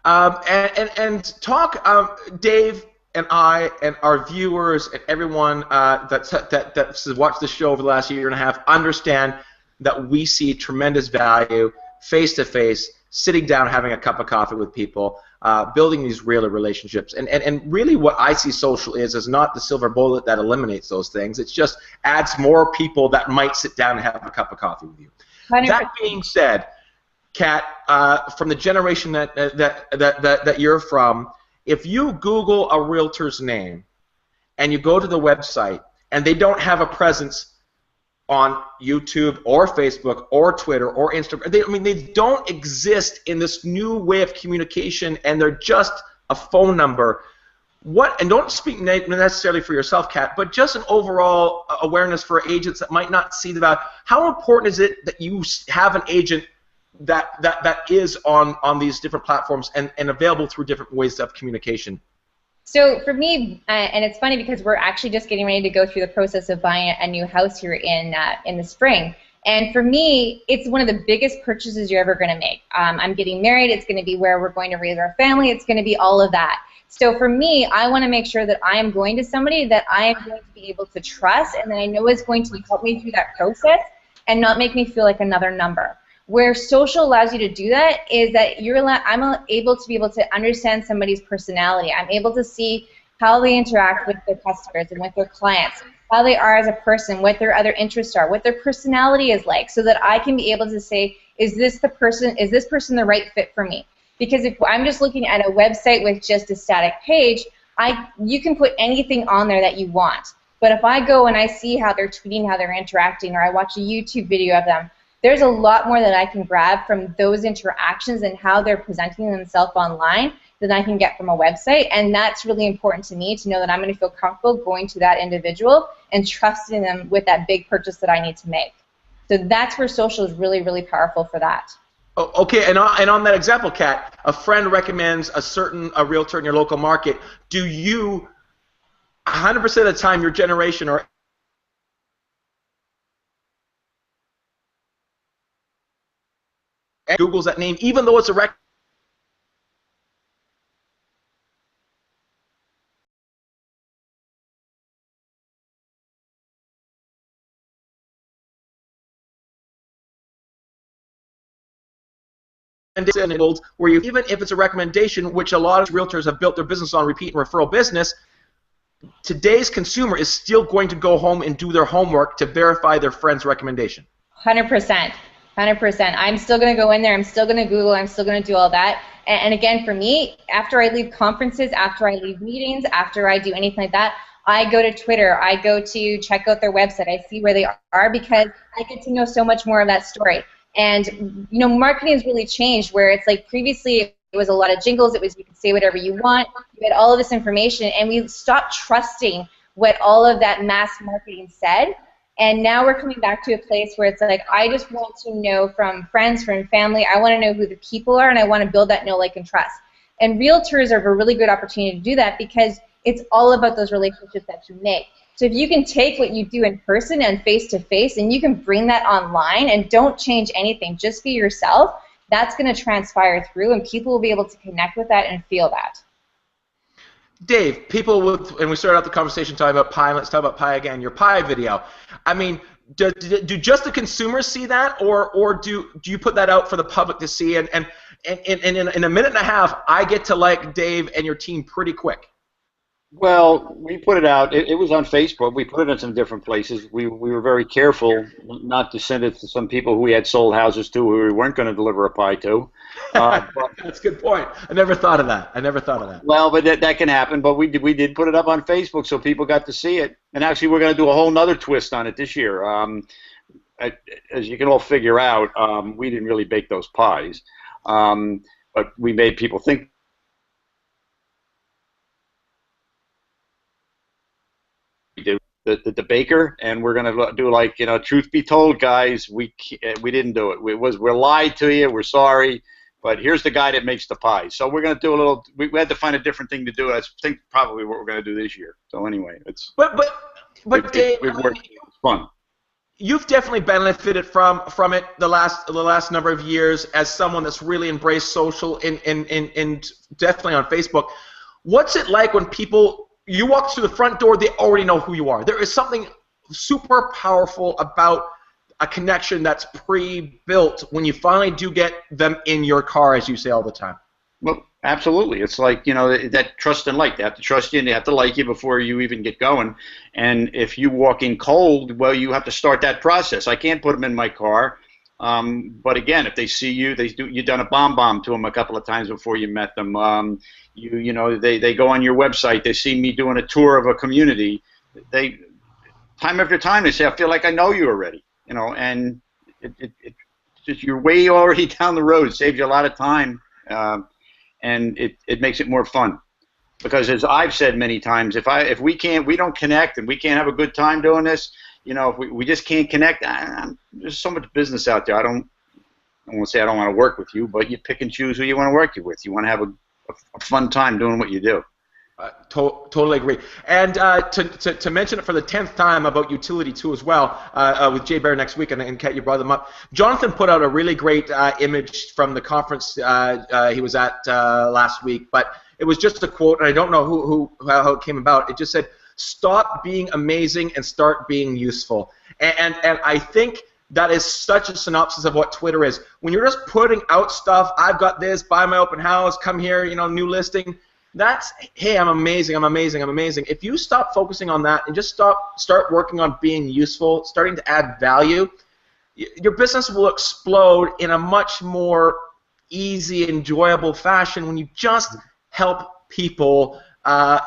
And talk, Dave and I and our viewers and everyone that's watched the show over the last year and a half understand that we see tremendous value face-to-face, sitting down, having a cup of coffee with people, building these real relationships. And really what I see social is not the silver bullet that eliminates those things. It just adds more people that might sit down and have a cup of coffee with you. 100%. That being said, Kat, from the generation that you're from, if you Google a realtor's name and you go to the website and they don't have a presence on YouTube or Facebook or Twitter or Instagram, they don't exist in this new way of communication, and they're just a phone number. And don't speak necessarily for yourself, Kat, but just an overall awareness for agents that might not see the value. How important is it that you have an agent that is on these different platforms and available through different ways of communication? So for me, and it's funny because we're actually just getting ready to go through the process of buying a new house here in the spring. And for me, it's one of the biggest purchases you're ever going to make. I'm getting married. It's going to be where we're going to raise our family. It's going to be all of that. So for me, I want to make sure that I am going to somebody that I am going to be able to trust and that I know is going to help me through that process and not make me feel like another number. Where social allows you to do that is that I'm able to be able to understand somebody's personality. I'm able to see how they interact with their customers and with their clients, how they are as a person, what their other interests are, what their personality is like, so that I can be able to say, is this person the right fit for me? Because if I'm just looking at a website with just a static page, you can put anything on there that you want. But if I go and I see how they're tweeting, how they're interacting, or I watch a YouTube video of them, there's a lot more that I can grab from those interactions and how they're presenting themselves online than I can get from a website. And that's really important to me, to know that I'm going to feel comfortable going to that individual and trusting them with that big purchase that I need to make. So that's where social is really, really powerful for that. Oh, okay, and on that example, Kat, a friend recommends a realtor in your local market. Do you, 100% of the time, your generation or Google's that name, even though it's a where you, even if it's a recommendation, which a lot of realtors have built their business on, repeat and referral business, today's consumer is still going to go home and do their homework to verify their friend's recommendation. 100%. 100%. I'm still going to go in there. I'm still going to Google. I'm still going to do all that. And again, for me, after I leave conferences, after I leave meetings, after I do anything like that, I go to Twitter. I go to check out their website. I see where they are because I get to know so much more of that story. And, you know, marketing has really changed where it's like previously it was a lot of jingles. It was you could say whatever you want. You had all of this information, and we stopped trusting what all of that mass marketing said. And now we're coming back to a place where it's like, I just want to know from friends, from family, I want to know who the people are, and I want to build that know, like, and trust. And realtors are a really good opportunity to do that because it's all about those relationships that you make. So if you can take what you do in person and face-to-face and you can bring that online and don't change anything, just be yourself, that's going to transpire through and people will be able to connect with that and feel that. Dave, people and we started out the conversation talking about pie, and let's talk about pie again, your pie video. I mean, do just the consumers see that, or do you put that out for the public to see? And in a minute and a half, I get to like Dave and your team pretty quick. Well, we put it out. It was on Facebook. We put it in some different places. We were very careful not to send it to some people who we had sold houses to who we weren't going to deliver a pie to. But, that's a good point. I never thought of that. Well, but that can happen. But we did put it up on Facebook so people got to see it. And actually, we're going to do a whole nother twist on it this year. As you can all figure out, we didn't really bake those pies, but we made people think. The baker, and we're gonna do like, you know, truth be told, guys, we didn't do it. We're lied to you. We're sorry, but here's the guy that makes the pie. So we're gonna do a little. We had to find a different thing to do. I think probably what we're gonna do this year. So anyway, it's. But Dave, we've worked. It's fun. You've definitely benefited from it the last number of years as someone that's really embraced social and definitely on Facebook. What's it like when people? You walk through the front door, they already know who you are. There is something super powerful about a connection that's pre-built when you finally do get them in your car, as you say all the time. Well, absolutely. It's like, you know, that trust and like. They have to trust you and they have to like you before you even get going. And if you walk in cold, well, you have to start that process. I can't put them in my car. But again, if they see you, you've done a bomb to them a couple of times before you met them. You know, they go on your website, they see me doing a tour of a community. They time after time they say, I feel like I know you already. You know, and you're way already down the road. It saves you a lot of time, and it makes it more fun. Because as I've said many times, if we don't connect and we can't have a good time doing this, you know, if we just can't connect, there's so much business out there. I won't say I don't want to work with you, but you pick and choose who you want to work with. You want to have a fun time doing what you do. Totally agree. And to mention it for the 10th time about Utility 2 as well, with Jay Baer next week, and Kat, you brought them up. Jonathan put out a really great image from the conference he was at last week, but it was just a quote, and I don't know how it came about. It just said, "Stop being amazing and start being useful." And I think that is such a synopsis of what Twitter is. When you're just putting out stuff, I've got this, buy my open house, come here, you know, new listing. That's, hey, I'm amazing, I'm amazing, I'm amazing. If you stop focusing on that and just start working on being useful, starting to add value, your business will explode in a much more easy, enjoyable fashion when you just help people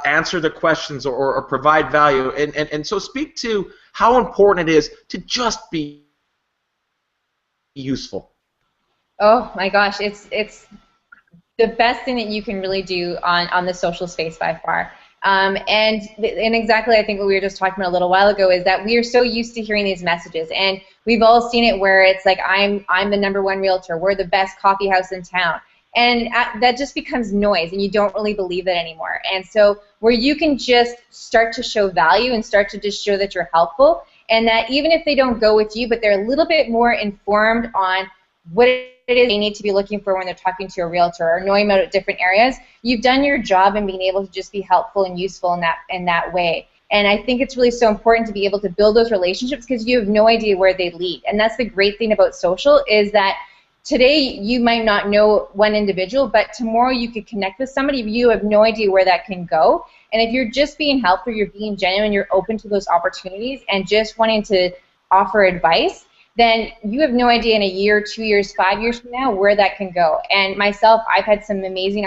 answer the questions or provide value. And so speak to how important it is to just be useful. Oh my gosh, it's the best thing that you can really do on the social space by far. And exactly, I think what we were just talking about a little while ago is that we are so used to hearing these messages, and we've all seen it where it's like, I'm the #1 realtor, we're the best coffee house in town. And that just becomes noise, and you don't really believe that anymore. And so where you can just start to show value and start to just show that you're helpful, and that even if they don't go with you, but they're a little bit more informed on what it is they need to be looking for when they're talking to a realtor or knowing about different areas, you've done your job in being able to just be helpful and useful in that way. And I think it's really so important to be able to build those relationships because you have no idea where they lead. And that's the great thing about social is that today you might not know one individual, but tomorrow you could connect with somebody. You have no idea where that can go. And if you're just being helpful, you're being genuine, you're open to those opportunities and just wanting to offer advice, then you have no idea in a year, 2 years, 5 years from now where that can go. And myself, I've had some amazing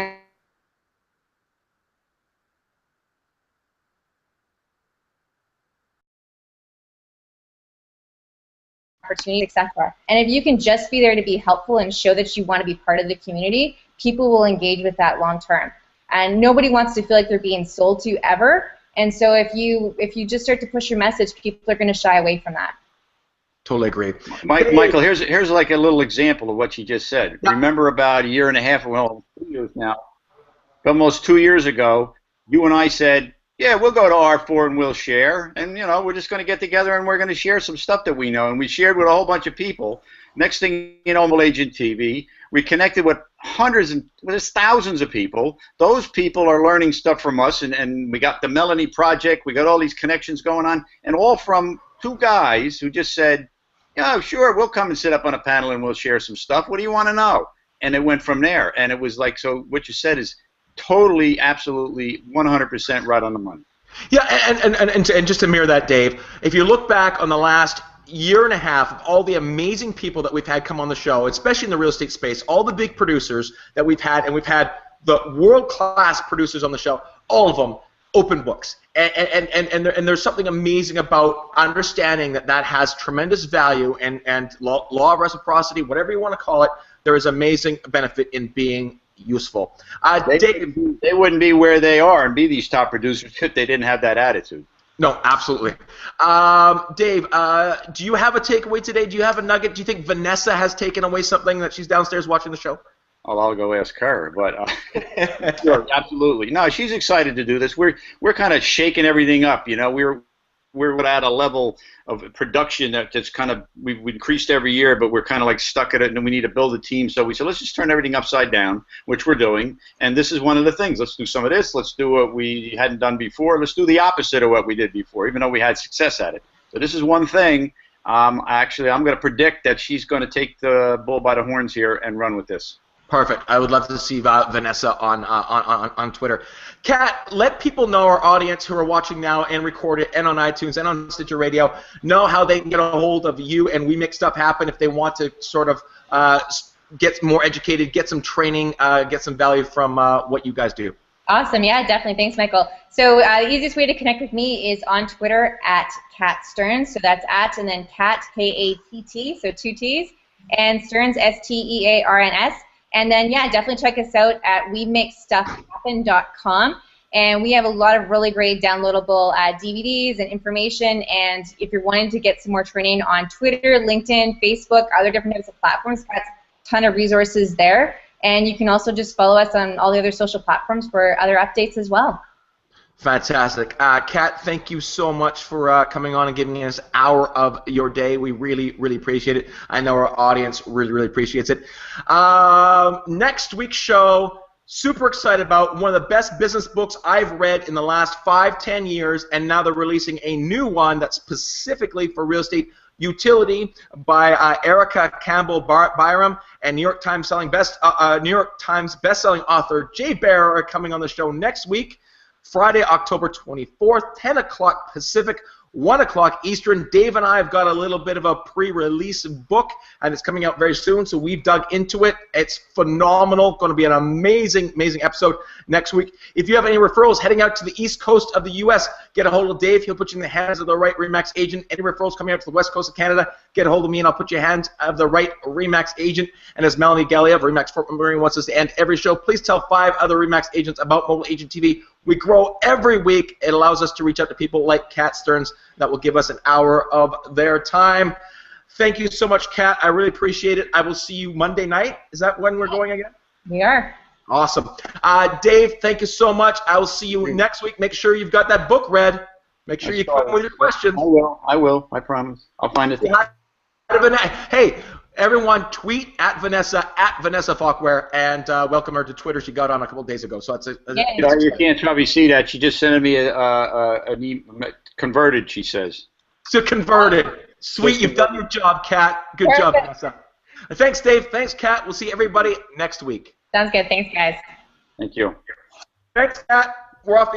opportunities, etc. And if you can just be there to be helpful and show that you want to be part of the community, people will engage with that long term. And nobody wants to feel like they're being sold to ever. And so if you just start to push your message, people are going to shy away from that. Totally agree. Michael, here's like a little example of what you just said. Yeah. Remember about a year and a half, well, 2 years now, almost 2 years ago, you and I said, yeah, we'll go to R4 and we'll share. And, you know, we're just going to get together and we're going to share some stuff that we know. And we shared with a whole bunch of people. Next thing you know, Mobile Agent TV, we connected with there's thousands of people. Those people are learning stuff from us. And we got the Melanie Project. We got all these connections going on. And all from two guys who just said, "Yeah, sure, we'll come and sit up on a panel and we'll share some stuff. What do you want to know?" And it went from there. And it was like, so what you said is totally, absolutely, 100% right on the money. Yeah, and just to mirror that, Dave, if you look back on the last year and a half of all the amazing people that we've had come on the show, especially in the real estate space, all the big producers that we've had, and we've had the world-class producers on the show, all of them open books. And there's something amazing about understanding that has tremendous value, and law of reciprocity, whatever you want to call it, there is amazing benefit in being useful. They wouldn't be where they are and be these top producers if they didn't have that attitude. No, absolutely. Dave, do you have a takeaway today? Do you have a nugget? Do you think Vanessa has taken away something that she's downstairs watching the show? Oh, I'll go ask her, but sure, absolutely. No, she's excited to do this. We're kind of shaking everything up, you know. We're at a level of production that's kind of, we've increased every year, but we're kind of like stuck at it, and we need to build a team. So we said, let's just turn everything upside down, which we're doing. And this is one of the things. Let's do some of this. Let's do what we hadn't done before. Let's do the opposite of what we did before, even though we had success at it. So this is one thing. Actually, I'm going to predict that she's going to take the bull by the horns here and run with this. Perfect. I would love to see Vanessa on Twitter. Kat, let people know, our audience who are watching now and recorded and on iTunes and on Stitcher Radio, know how they can get a hold of you and We Make Stuff Happen if they want to sort of get more educated, get some training, get some value from what you guys do. Awesome. Yeah, definitely. Thanks, Michael. So the easiest way to connect with me is on Twitter at Kat Stearns. So that's at and then Kat, K-A-T-T, so 2 T's, and Stearns, S-T-E-A-R-N-S. And then, yeah, definitely check us out at WeMakeStuffHappen.com. And we have a lot of really great downloadable DVDs and information. And if you're wanting to get some more training on Twitter, LinkedIn, Facebook, other different types of platforms, got a ton of resources there. And you can also just follow us on all the other social platforms for other updates as well. Fantastic. Kat, thank you so much for coming on and giving us an hour of your day. We really, really appreciate it. I know our audience really, really appreciates it. Next week's show, super excited about one of the best business books I've read in the last 5-10 years, and now they're releasing a new one that's specifically for real estate utility by Erica Campbell Byram and New York Times best-selling author Jay Baer are coming on the show next week. Friday, October 24th, 10 o'clock Pacific, 1 o'clock Eastern. Dave and I have got a little bit of a pre-release book, and it's coming out very soon, so we've dug into it. It's phenomenal. Going to be an amazing, amazing episode next week. If you have any referrals heading out to the East Coast of the U.S., get a hold of Dave. He'll put you in the hands of the right RE/MAX agent. Any referrals coming out to the West Coast of Canada, get a hold of me, and I'll put you in the hands of the right RE/MAX agent. And as Melanie Gallia of RE/MAX Fort McMurray wants us to end every show, please tell 5 other RE/MAX agents about Mobile Agent TV. We grow every week. It allows us to reach out to people like Kat Stearns that will give us an hour of their time. Thank you so much, Kat. I really appreciate it. I will see you Monday night. Is that when we're going again? We are. Awesome. Dave, thank you so much. I will see you next week. Make sure you've got that book read. Make sure you come with your questions. I will. I promise. I'll find it. Hey, everyone, tweet at Vanessa Falkware, and welcome her to Twitter. She got on a couple days ago, so you can't probably see that. She just sent me converted. She says. So converted. Sweet, you've done your job, Kat. Good job, Vanessa. Thanks, Dave. Thanks, Kat. We'll see everybody next week. Sounds good. Thanks, guys. Thank you. Thanks, Kat. We're off.